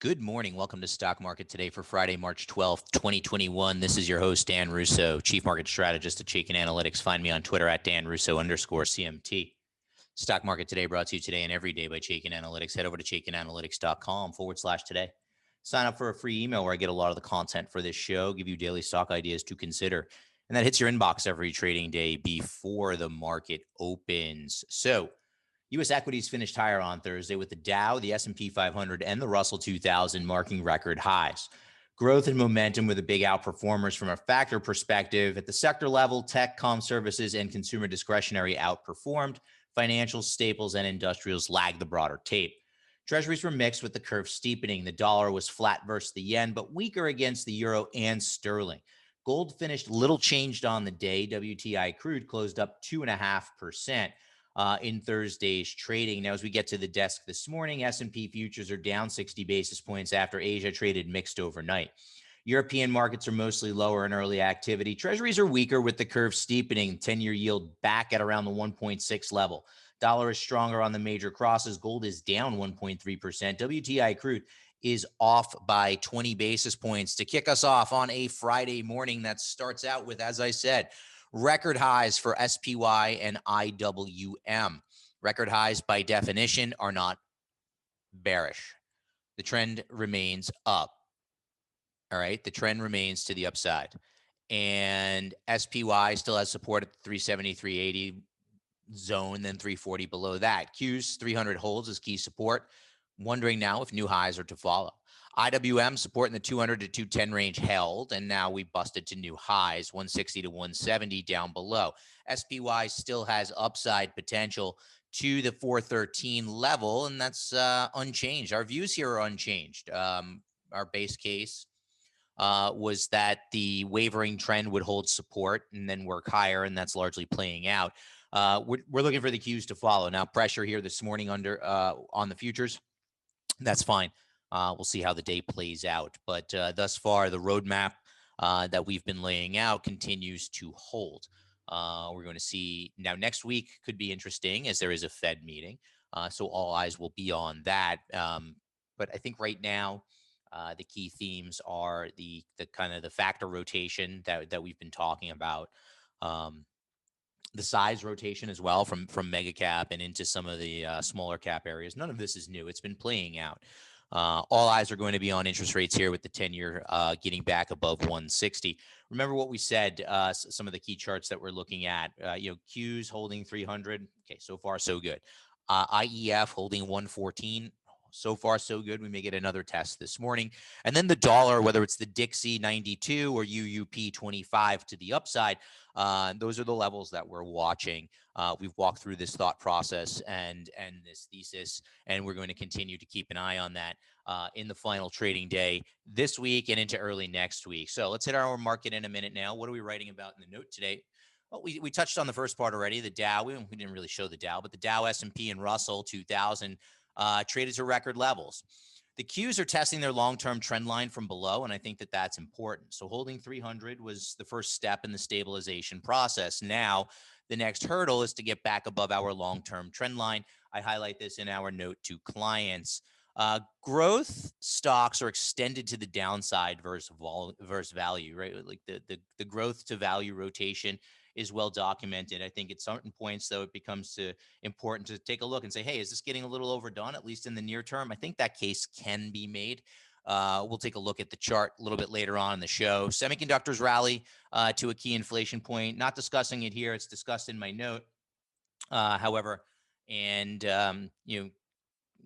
Good morning. Welcome to Stock Market Today for Friday, March 12th, 2021. This is your host, Dan Russo, Chief Market Strategist at Chaikin Analytics. Find me on Twitter at DanRusso_CMT. Stock Market Today brought to you today and every day by Chaikin Analytics. Head over to chaikinanalytics.com/today. Sign up for a free email where I get a lot of the content for this show, give you daily stock ideas to consider. And that hits your inbox every trading day before the market opens. So, U.S. equities finished higher on Thursday with the Dow, the S&P 500, and the Russell 2000 marking record highs. Growth and momentum were the big outperformers from a factor perspective. At the sector level, tech, comm services, and consumer discretionary outperformed. Financials, staples, and industrials lagged the broader tape. Treasuries were mixed with the curve steepening. The dollar was flat versus the yen, but weaker against the euro and sterling. Gold finished little changed on the day. WTI crude closed up 2.5%. In Thursday's trading. Now, as we get to the desk this morning, S&P futures are down 60 basis points after Asia traded mixed overnight. European markets are mostly lower in early activity. Treasuries are weaker with the curve steepening, 10-year yield back at around the 1.6 level. Dollar is stronger on the major crosses. Gold is down 1.3%. WTI crude is off by 20 basis points to kick us off on a Friday morning that starts out with, as I said, record highs for SPY and IWM. Record highs, by definition, are not bearish. The trend remains up. All right. The trend remains to the upside. And SPY still has support at the 370, 380 zone, then 340 below that. Q's 300 holds as key support. Wondering now if new highs are to follow. IWM support in the 200 to 210 range held, and now we busted to new highs, 160 to 170 down below. SPY still has upside potential to the 413 level, and that's unchanged. Our views here are unchanged. Our base case was that the wavering trend would hold support and then work higher, and that's largely playing out. We're looking for the cues to follow. Now, pressure here this morning under on the futures. That's fine. We'll see how the day plays out. But thus far, the roadmap that we've been laying out continues to hold. We're going to see now next week could be interesting as there is a Fed meeting. So all eyes will be on that. But I think right now, the key themes are the kind of the factor rotation that we've been talking about. The size rotation as well from mega cap and into some of the smaller cap areas. None of this is new. It's been playing out. All eyes are going to be on interest rates here with the 10-year getting back above 160. Remember what we said, some of the key charts that we're looking at, Q's holding 300. Okay, so far so good. IEF holding 114. So far, so good. We may get another test this morning. And then the dollar, whether it's the Dixie 92 or UUP 25 to the upside, those are the levels that we're watching. We've walked through this thought process and this thesis, and we're going to continue to keep an eye on that in the final trading day this week and into early next week. So let's hit our market in a minute now. What are we writing about in the note today? Well, we touched on the first part already, the Dow. We didn't really show the Dow, but the Dow, S&P, and Russell 2000 traded to record levels. The Qs are testing their long-term trend line from below, and I think that that's important. So holding 300 was the first step in the stabilization process. Now, the next hurdle is to get back above our long-term trend line. I highlight this in our note to clients. Growth stocks are extended to the downside versus value, right? Like the growth to value rotation is well documented. I think at certain points, though, it becomes important to take a look and say, hey, is this getting a little overdone, at least in the near term? I think that case can be made. We'll take a look at the chart a little bit later on in the show. Semiconductors rally to a key inflation point. Not discussing it here. It's discussed in my note. However, and,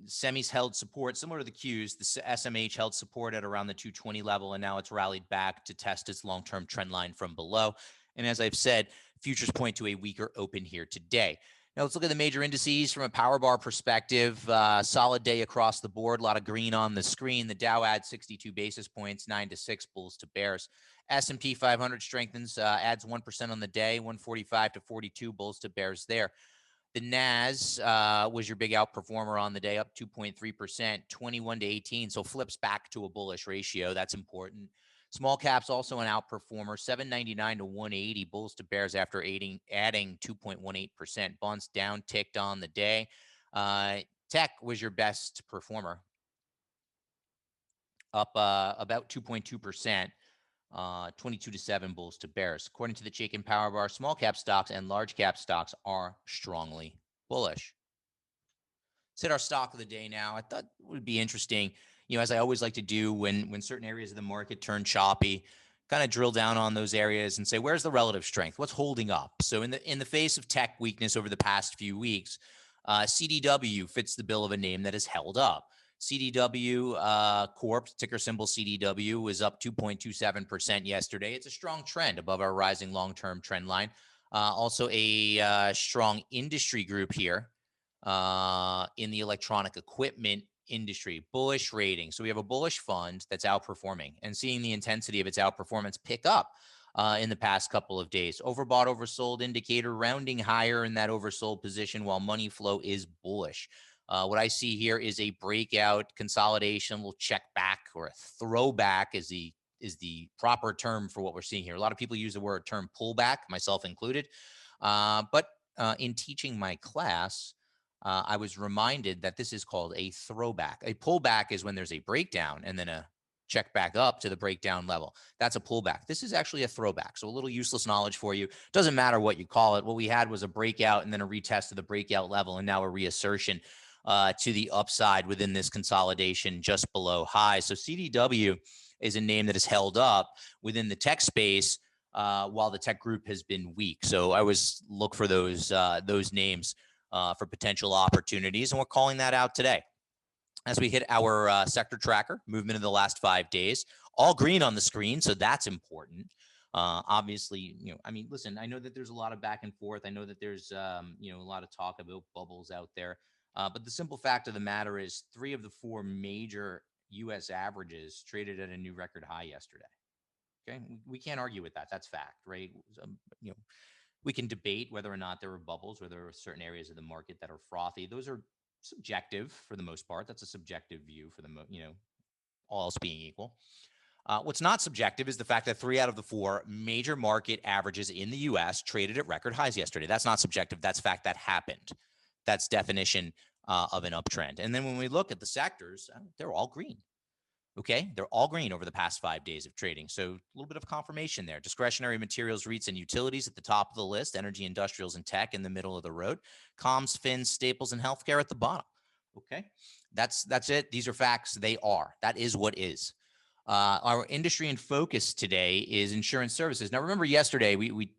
semis held support similar to the Qs. The SMH held support at around the 220 level, and now it's rallied back to test its long-term trend line from below. And as I've said, futures point to a weaker open here today. Now let's look at the major indices from a power bar perspective. Solid day across the board. A lot of green on the screen. The Dow adds 62 basis points, 9-6 bulls to bears. S&P 500 strengthens, adds 1% on the day, 145 to 42 bulls to bears there. The NAS was your big outperformer on the day, up 2.3%, 21 to 18. So flips back to a bullish ratio. That's important. Small caps also an outperformer, 799 to 180, bulls to bears after adding 2.18%. Bonds down ticked on the day. Tech was your best performer. up about 2.2%. 22 to 7 bulls to bears. According to the Chaikin Power Bar, small cap stocks and large cap stocks are strongly bullish. Let's hit our stock of the day now. I thought it would be interesting, as I always like to do when certain areas of the market turn choppy, kind of drill down on those areas and say, where's the relative strength? What's holding up? So in the face of tech weakness over the past few weeks, CDW fits the bill of a name that has held up. CDW Corp, ticker symbol CDW, was up 2.27% yesterday. It's a strong trend above our rising long-term trend line. Also a strong industry group here in the electronic equipment industry, bullish rating. So we have a bullish fund that's outperforming and seeing the intensity of its outperformance pick up in the past couple of days. Overbought, oversold indicator rounding higher in that oversold position while money flow is bullish. What I see here is a breakout consolidation. We'll check back, or a throwback is the proper term for what we're seeing here. A lot of people use the term pullback, myself included. But in teaching my class, I was reminded that this is called a throwback. A pullback is when there's a breakdown and then a check back up to the breakdown level. That's a pullback. This is actually a throwback. So a little useless knowledge for you. Doesn't matter what you call it. What we had was a breakout and then a retest of the breakout level, and now a reassertion to the upside within this consolidation just below high. So CDW is a name that is held up within the tech space while the tech group has been weak. So I always look for those names for potential opportunities, and we're calling that out today. As we hit our sector tracker, movement in the last 5 days, all green on the screen, so that's important. Obviously, listen, I know that there's a lot of back and forth. I know that there's, a lot of talk about bubbles out there. But the simple fact of the matter is 3 of the 4 major U.S. averages traded at a new record high yesterday. Okay, we can't argue with that. That's fact, right? We can debate whether or not there were bubbles, whether there are certain areas of the market that are frothy. Those are subjective for the most part. That's a subjective view for all else being equal. What's not subjective is the fact that 3 out of the 4 major market averages in the U.S. traded at record highs yesterday. That's not subjective. That's fact. That happened. That's definition of an uptrend. And then when we look at the sectors, they're all green. Okay, they're all green over the past 5 days of trading. So a little bit of confirmation there. Discretionary materials, REITs, and utilities at the top of the list. Energy, industrials, and tech in the middle of the road. Comms, fins, staples, and healthcare at the bottom. Okay, that's it. These are facts. They are. That is what is. Our industry in focus today is insurance services. Now, remember yesterday we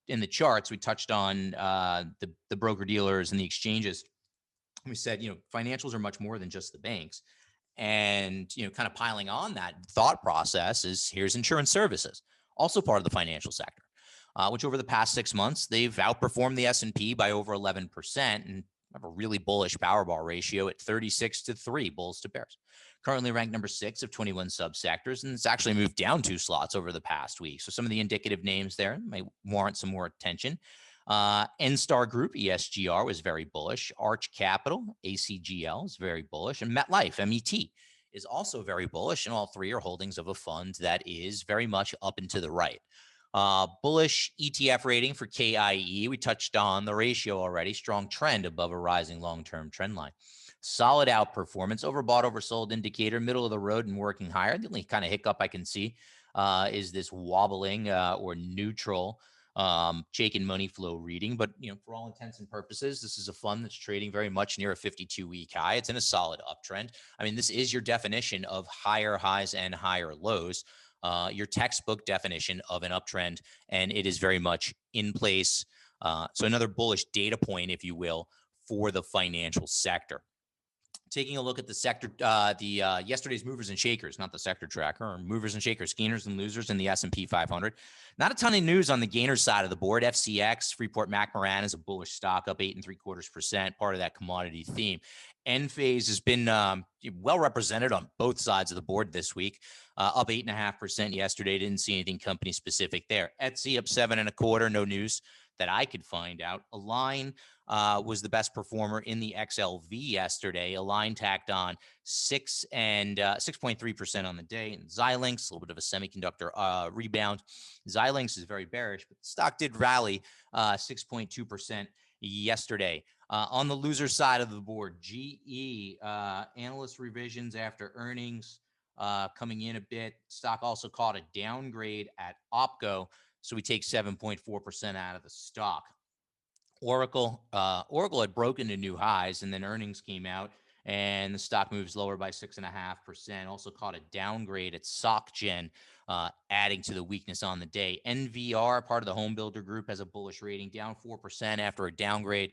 in the charts we touched on the broker dealers and the exchanges. We said financials are much more than just the banks. And, kind of piling on that thought process is here's insurance services, also part of the financial sector, which over the past 6 months, they've outperformed the S&P by over 11% and have a really bullish power bar ratio at 36 to 3 bulls to bears. Currently ranked number 6 of 21 subsectors, and it's actually moved down 2 slots over the past week. So some of the indicative names there may warrant some more attention. NStar Group, ESGR, was very bullish. Arch Capital, ACGL, is very bullish. And MetLife, MET, is also very bullish. And all 3 are holdings of a fund that is very much up and to the right. Bullish ETF rating for KIE. We touched on the ratio already. Strong trend above a rising long-term trend line. Solid outperformance. Overbought, oversold indicator, middle of the road and working higher. The only kind of hiccup I can see is this wobbling or neutral Chaikin money flow reading. But, for all intents and purposes, this is a fund that's trading very much near a 52-week high. It's in a solid uptrend. This is your definition of higher highs and higher lows, your textbook definition of an uptrend, and it is very much in place. So another bullish data point, if you will, for the financial sector. Taking a look at the sector, yesterday's movers and shakers, not the sector tracker, or movers and shakers, gainers and losers in the S&P 500. Not a ton of news on the gainers side of the board. FCX, Freeport-McMoRan, is a bullish stock, up 8.75%, part of that commodity theme. Enphase has been well represented on both sides of the board this week, up 8.5% yesterday. Didn't see anything company specific there. Etsy up 7.25%. No news that I could find out. Align was the best performer in the XLV yesterday. Align tacked on 6.3% on the day. And Xilinx, a little bit of a semiconductor rebound. Xilinx is very bearish, but the stock did rally 6.2% yesterday. On the loser side of the board, GE, analyst revisions after earnings coming in a bit. Stock also caught a downgrade at OpCo, so we take 7.4% out of the stock. Oracle had broken to new highs, and then earnings came out, and the stock moves lower by 6.5%. Also caught a downgrade at SocGen, adding to the weakness on the day. NVR, part of the home builder group, has a bullish rating, down 4% after a downgrade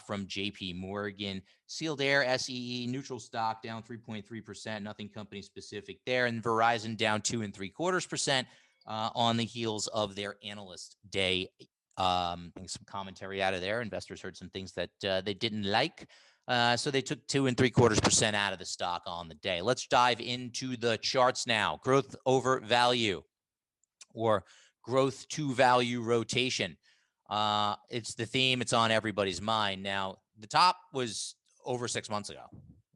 from JP Morgan. Sealed Air, SEE, neutral stock, down 3.3%. Nothing company specific there. And Verizon down 2.75% on the heels of their analyst day. Some commentary out of there. Investors heard some things that they didn't like. So they took 2.75% out of the stock on the day. Let's dive into the charts now. Growth over value, or growth to value rotation. It's the theme. It's on everybody's mind. Now, the top was over 6 months ago.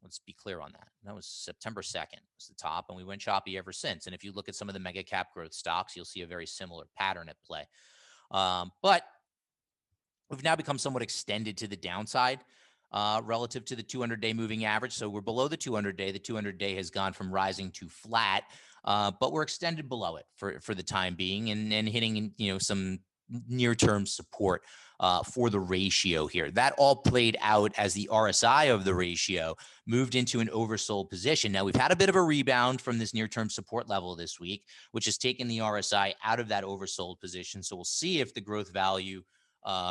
Let's be clear on that. That was September 2nd was the top, and we went choppy ever since. And if you look at some of the mega cap growth stocks, you'll see a very similar pattern at play. But we've now become somewhat extended to the downside relative to the 200-day moving average. So we're below the 200-day. The 200-day has gone from rising to flat, but we're extended below it for the time being, and hitting some near-term support for the ratio here. That all played out as the RSI of the ratio moved into an oversold position. Now, we've had a bit of a rebound from this near-term support level this week, which has taken the RSI out of that oversold position. So we'll see if the growth value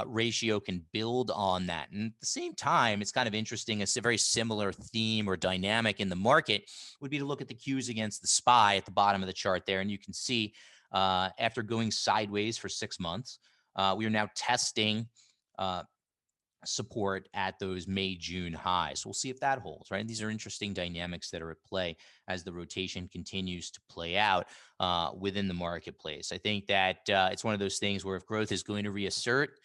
ratio can build on that. And at the same time, it's kind of interesting. It's a very similar theme or dynamic in the market would be to look at the Qs against the SPY at the bottom of the chart there. And you can see after going sideways for 6 months, we are now testing support at those May-June highs. We'll see if that holds, right? These are interesting dynamics that are at play as the rotation continues to play out within the marketplace. I think that it's one of those things where if growth is going to reassert,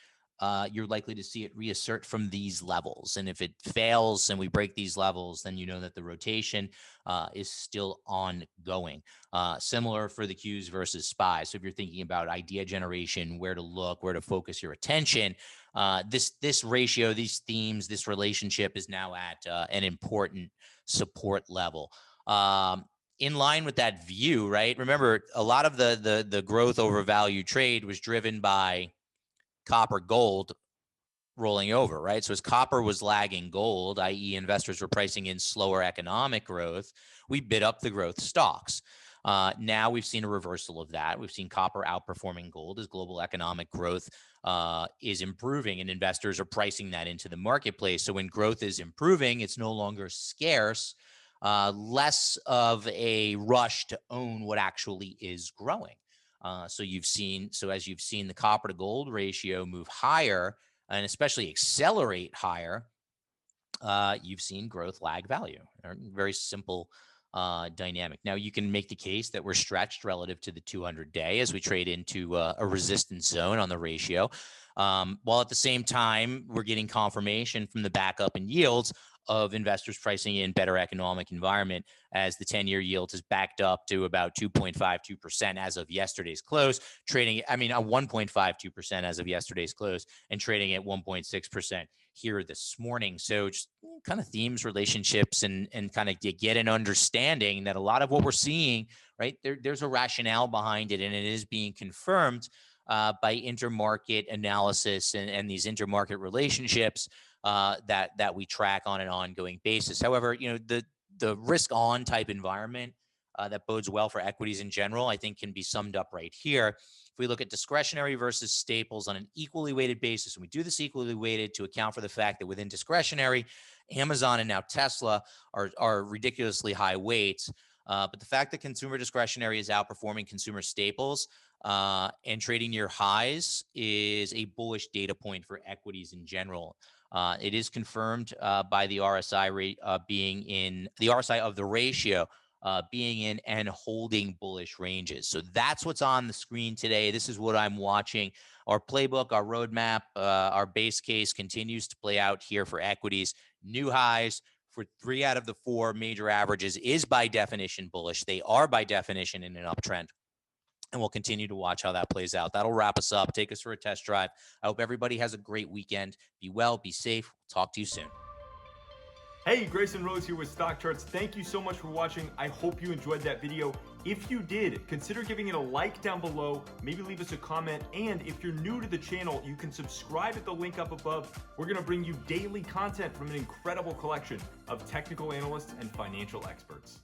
you're likely to see it reassert from these levels. And if it fails and we break these levels, then you know that the rotation is still ongoing. Similar for the Qs versus SPY. So if you're thinking about idea generation, where to look, where to focus your attention, this ratio, these themes, this relationship is now at an important support level. In line with that view, right? Remember, a lot of the growth over value trade was driven by copper gold rolling over, right? So as copper was lagging gold, i.e. investors were pricing in slower economic growth, we bid up the growth stocks. Now we've seen a reversal of that. We've seen copper outperforming gold as global economic growth is improving, and investors are pricing that into the marketplace. So when growth is improving, it's no longer scarce, less of a rush to own what actually is growing. So as you've seen the copper to gold ratio move higher and especially accelerate higher, you've seen growth lag value. Very simple dynamic. Now, you can make the case that we're stretched relative to the 200-day as we trade into a resistance zone on the ratio, while at the same time, we're getting confirmation from the backup in yields of investors pricing in better economic environment as the 10-year yield has backed up to about 2.52% as of yesterday's close, trading, a 1.52% as of yesterday's close, and trading at 1.6% here this morning. So just kind of themes, relationships, and kind of get an understanding that a lot of what we're seeing, right, there's a rationale behind it, and it is being confirmed by intermarket analysis and these intermarket relationships that we track on an ongoing basis. However, the risk on type environment that bodes well for equities in general, I think can be summed up right here. If we look at discretionary versus staples on an equally weighted basis, and we do this equally weighted to account for the fact that within discretionary, Amazon and now Tesla are ridiculously high weights. But the fact that consumer discretionary is outperforming consumer staples and trading near highs is a bullish data point for equities in general. It is confirmed by the RSI rate being in the RSI of the ratio being in and holding bullish ranges. So that's what's on the screen today. This is what I'm watching. Our playbook, our roadmap, our base case continues to play out here for equities. New highs for 3 out of the 4 major averages is by definition bullish. They are by definition in an uptrend. And we'll continue to watch how that plays out. That'll wrap us up. Take us for a test drive. I hope everybody has a great weekend. Be well, be safe. Talk to you soon. Hey, Grayson Rose here with StockCharts. Thank you so much for watching. I hope you enjoyed that video. If you did, consider giving it a like down below, maybe leave us a comment, and if you're new to the channel, you can subscribe at the link up above. We're gonna bring you daily content from an incredible collection of technical analysts and financial experts.